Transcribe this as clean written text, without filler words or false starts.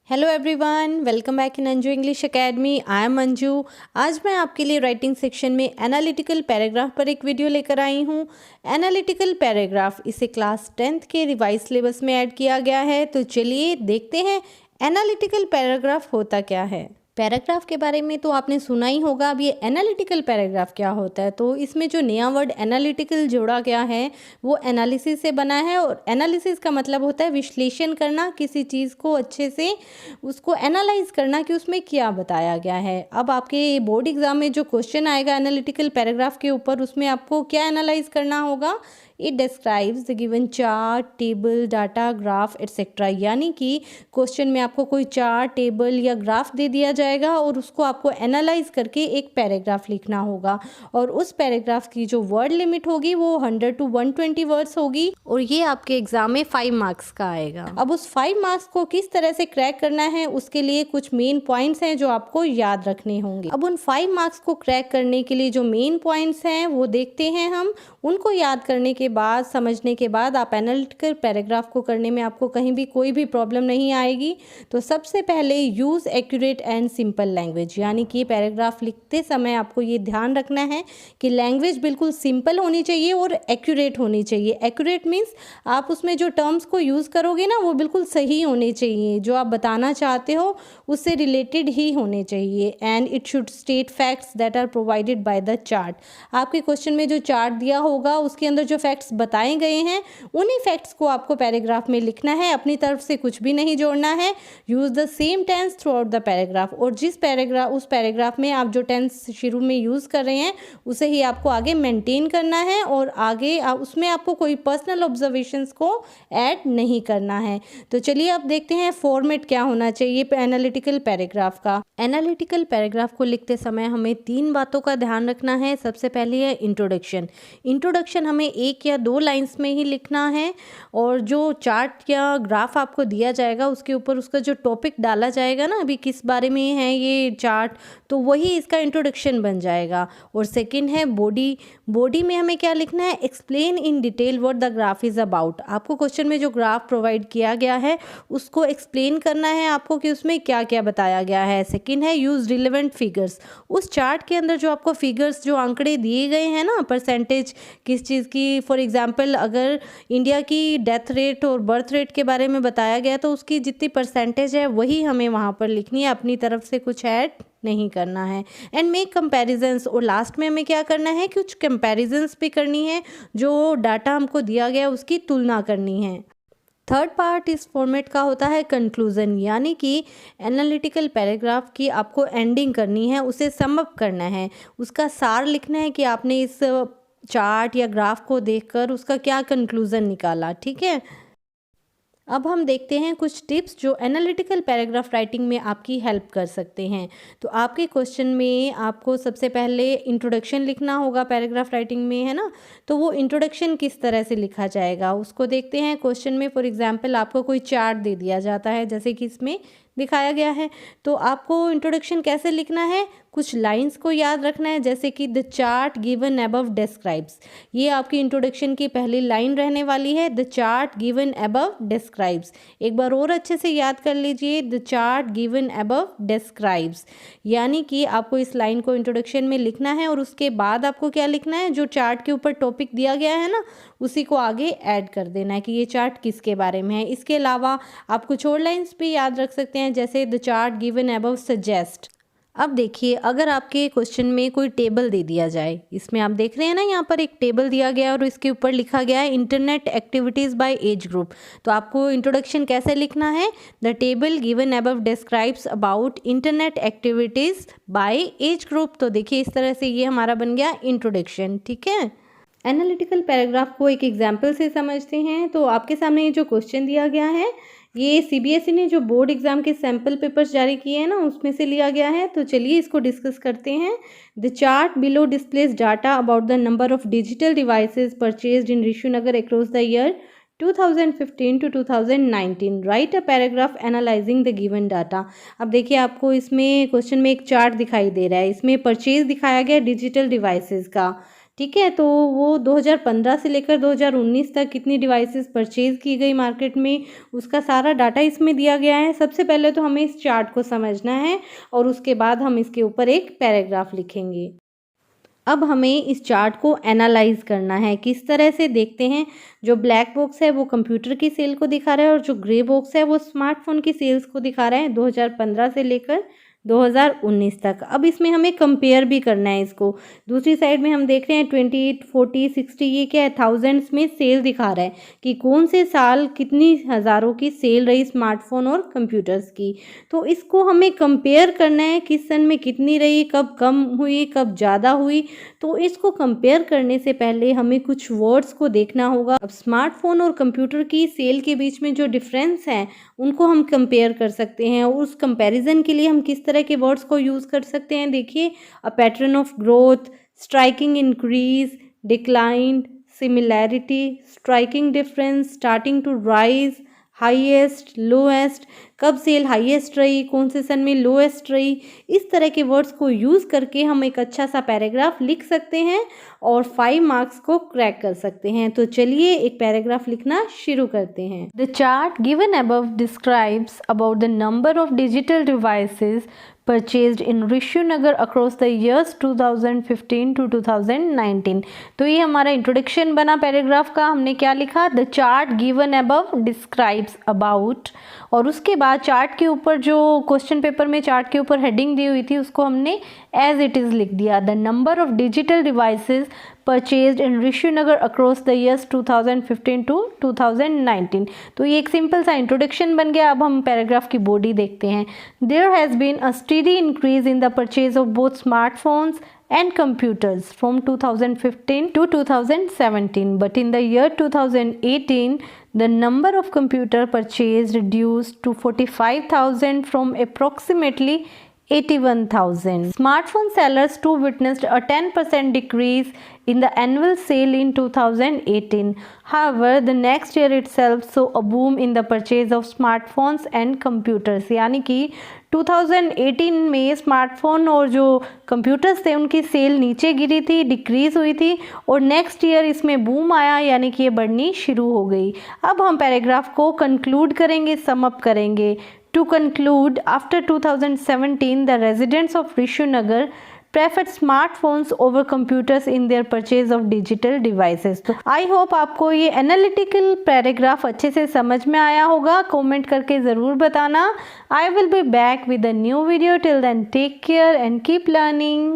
Hello everyone, welcome back in Anju English academy. I am Anju. आज मैं आपके लिए राइटिंग सेक्शन में एनालिटिकल पैराग्राफ पर एक वीडियो लेकर आई हूँ। एनालिटिकल पैराग्राफ इसे क्लास 10th के रिवाइज सिलेबस में ऐड किया गया है। तो चलिए देखते हैं एनालिटिकल पैराग्राफ होता क्या है। पैराग्राफ के बारे में तो आपने सुना ही होगा। अब ये एनालिटिकल पैराग्राफ क्या होता है, तो इसमें जो नया वर्ड एनालिटिकल जोड़ा गया है वो एनालिसिस से बना है। और एनालिसिस का मतलब होता है विश्लेषण करना, किसी चीज़ को अच्छे से उसको एनालाइज करना कि उसमें क्या बताया गया है। अब आपके बोर्ड एग्जाम में जो क्वेश्चन आएगा एनालिटिकल पैराग्राफ के ऊपर, उसमें आपको क्या एनालाइज करना होगा। It describes the given chart, table, data, graph etcetera. यानी कि क्वेश्चन में आपको कोई चार्ट, टेबल या ग्राफ दे दिया जाएगा और उसको आपको एनालाइज करके एक पैराग्राफ लिखना होगा। और उस पैराग्राफ की जो वर्ड लिमिट होगी वो 100 to 120 वर्ड्स होगी और ये आपके एग्जाम में 5 मार्क्स का आएगा। अब उस 5 मार्क्स को किस तरह से क्रैक करना है, उसके लिए कुछ मेन पॉइंट्स हैं जो आपको याद रखने होंगे। अब उन 5 मार्क्स को क्रैक करने के लिए जो मेन पॉइंट्स हैं वो देखते हैं हम। उनको याद करने के बाद, समझने के बाद आप एनालिटिकल पैराग्राफ को करने में आपको कहीं भी कोई भी प्रॉब्लम नहीं आएगी। तो सबसे पहले use accurate and simple language, यानी कि पैराग्राफ लिखते समय आपको ये ध्यान रखना है कि लैंग्वेज बिल्कुल सिंपल होनी चाहिए और एक्यूरेट होनी चाहिए। एक्यूरेट मीन्स आप उसमें जो टर्म्स को यूज़ करोगे ना वो बिल्कुल सही होने चाहिए, जो आप बताना चाहते हो उससे रिलेटेड ही होने चाहिए। And it should state facts that are provided by the chart. आपके क्वेश्चन में जो चार्ट दिया होगा उसके अंदर जो फैक्ट्स बताए गए हैं उन्हीं फैक्ट्स को आपको पैराग्राफ में लिखना है, अपनी तरफ से कुछ भी नहीं जोड़ना है। Use the same tense throughout the paragraph. और जिस पैराग्राफ उस पैराग्राफ में आप जो टेंस शुरू में यूज़ कर रहे हैं उसे ही आपको आगे मेंटेन करना है और आगे उसमें आपको कोई पर्सनल ऑब्जर्वेशंस को ऐड नहीं करना है। तो चलिए अब देखते हैं फॉर्मेट क्या होना चाहिए एनालिटिकल पैराग्राफ का। एनालिटिकल पैराग्राफ को लिखते समय हमें 3 बातों का ध्यान रखना है। सबसे पहले है इंट्रोडक्शन। इंट्रोडक्शन हमें 1 या 2 लाइंस में ही लिखना है और जो चार्ट या ग्राफ आपको दिया जाएगा उसके ऊपर उसका जो टॉपिक डाला जाएगा ना, अभी किस बारे में है ये चार्ट, तो वही इसका इंट्रोडक्शन बन जाएगा। और सेकंड है बॉडी। बॉडी में हमें क्या लिखना है, explain in detail what the graph is about. आपको क्वेश्चन में जो ग्राफ प्रोवाइड किया गया है उसको एक्सप्लेन करना है आपको कि उसमें क्या क्या बताया गया है। सेकंड है यूज़ रिलेवेंट फिगर्स। उस चार्ट के अंदर जो आपको फिगर्स, जो आंकड़े दिए गए हैं ना, परसेंटेज किस चीज़ की, फॉर एग्जांपल अगर इंडिया की डेथ रेट और बर्थ रेट के बारे में बताया गया तो उसकी जितनी परसेंटेज है वही हमें वहाँ पर लिखनी है, अपनी तरफ से कुछ ऐड नहीं करना है। And make comparisons. और लास्ट में हमें क्या करना है, कुछ कंपैरिजंस भी करनी है, जो डाटा हमको दिया गया उसकी तुलना करनी है। थर्ड पार्ट इस फॉर्मेट का होता है कंक्लूजन, यानी कि एनालिटिकल पैराग्राफ की आपको एंडिंग करनी है, उसे सम अप करना है, उसका सार लिखना है कि आपने इस चार्ट या ग्राफ को देखकर उसका क्या कंक्लूजन निकाला। ठीक है, अब हम देखते हैं कुछ टिप्स जो एनालिटिकल पैराग्राफ राइटिंग में आपकी हेल्प कर सकते हैं। तो आपके क्वेश्चन में आपको सबसे पहले इंट्रोडक्शन लिखना होगा पैराग्राफ राइटिंग में, है ना। तो वो इंट्रोडक्शन किस तरह से लिखा जाएगा उसको देखते हैं। क्वेश्चन में फॉर एग्जांपल आपको कोई चार्ट दे दिया जाता है जैसे कि इसमें दिखाया गया है, तो आपको इंट्रोडक्शन कैसे लिखना है, कुछ लाइंस को याद रखना है जैसे कि the chart given above describes. ये आपकी इंट्रोडक्शन की पहली लाइन रहने वाली है, the chart given above describes. एक बार और अच्छे से याद कर लीजिए, the chart given above describes. यानी कि आपको इस लाइन को इंट्रोडक्शन में लिखना है और उसके बाद आपको क्या लिखना है, जो चार्ट के ऊपर टॉपिक दिया गया है ना उसी को आगे ऐड कर देना है कि ये चार्ट किसके बारे में है। इसके अलावा आप कुछ और लाइंस भी याद रख सकते हैं जैसे the chart given above suggest. अब देखिए, अगर आपके क्वेश्चन में कोई टेबल दे दिया जाए, इसमें आप देख रहे हैं ना यहाँ पर एक टेबल दिया गया है और इसके ऊपर लिखा गया है internet activities by age group. तो आपको इंट्रोडक्शन कैसे लिखना है, the table given above describes about internet activities by age group. तो देखिए इस तरह से ये हमारा बन गया इंट्रोडक्शन। ठीक है, एनालिटिकल पैराग्राफ को एक एग्जाम्पल से समझते हैं। तो आपके सामने ये जो क्वेश्चन दिया गया है ये सीबीएसई ने जो बोर्ड एग्जाम के सैम्पल पेपर्स जारी किए हैं ना उसमें से लिया गया है। तो चलिए इसको डिस्कस करते हैं। The chart below displace data about the number of digital devices purchased in Rishi Nagar across the year 2015 to 2019। Right a paragraph analysing the given data. अब देखिए आपको इसमें क्वेश्चन में एक चार्ट दिखाई दे रहा है, इसमें परचेज दिखाया गया डिजिटल डिवाइसेस का। ठीक है। तो वो 2015 से लेकर 2019 तक कितनी डिवाइसेस परचेज़ की गई मार्केट में, उसका सारा डाटा इसमें दिया गया है। सबसे पहले तो हमें इस चार्ट को समझना है और उसके बाद हम इसके ऊपर एक पैराग्राफ लिखेंगे। अब हमें इस चार्ट को एनालाइज करना है। किस तरह से देखते हैं, जो ब्लैक बॉक्स है वो कंप्यूटर की सेल को दिखा रहा है और जो ग्रे बॉक्स है वो स्मार्टफोन की सेल्स को दिखा रहा है 2015 से लेकर 2019 तक। अब इसमें हमें कंपेयर भी करना है इसको। दूसरी साइड में हम देख रहे हैं 28, 40, 60, ये क्या है, थाउजेंड्स में सेल दिखा रहा है कि कौन से साल कितनी हज़ारों की सेल रही स्मार्टफोन और कंप्यूटर्स की। तो इसको हमें कंपेयर करना है, किस सन में कितनी रही, कब कम हुई, कब ज़्यादा हुई। तो इसको कंपेयर करने से पहले हमें कुछ वर्ड्स को देखना होगा। अब स्मार्टफोन और कंप्यूटर की सेल के बीच में जो डिफरेंस है उनको हम कंपेयर कर सकते हैं। और उस कंपैरिजन के लिए हम किस तरह के वर्ड्स को यूज़ कर सकते हैं, देखिए, a pattern of growth, striking increase, decline, similarity, striking difference, starting to rise, highest, lowest, कब सेल हाईएस्ट रही, कौन से सन में लोएस्ट रही। इस तरह के वर्ड्स को यूज़ करके हम एक अच्छा सा पैराग्राफ लिख सकते हैं और 5 मार्क्स को क्रैक कर सकते हैं। तो चलिए एक पैराग्राफ लिखना शुरू करते हैं। The chart given above describes about the number of digital devices purchased in Rishinagar across the years 2015 to 2019। तो ये हमारा इंट्रोडक्शन बना पैराग्राफ का। हमने क्या लिखा, the chart given above describes about, और उसके बाद चार्ट के ऊपर जो क्वेश्चन पेपर में चार्ट के ऊपर हेडिंग दी हुई थी उसको हमने एज इट इज़ लिख दिया, the number of digital devices purchased in Rishinagar across the years 2015 to 2019। तो ये एक सिंपल सा इंट्रोडक्शन बन गया। अब हम पैराग्राफ की बॉडी देखते हैं। There has been a steady increase in the purchase of both smartphones and computers from 2015 to 2017, but in the year 2018 the number of computer purchase reduced to 45,000 from approximately 81,000. Smartphone sellers too witnessed a 10% decrease in the annual sale in 2018. However, the next year itself saw a boom in the purchase of smartphones and computers. यानी कि 2018 में smartphone और जो computers थे उनकी cell नीचे गिरी थी, decrease हुई थी, और नेक्स्ट ईयर इसमें बूम आया, यानी कि ये बढ़नी शुरू हो गई। अब हम पैराग्राफ को कंक्लूड करेंगे, सम अप करेंगे। To conclude, after 2017, the residents of Rishinagar preferred smartphones over computers in their purchase of digital devices। तो आई होप आपको ये एनालिटिकल पैराग्राफ अच्छे से समझ में आया होगा। कमेंट करके ज़रूर बताना। I will be back with a new video. Till then take care and keep learning.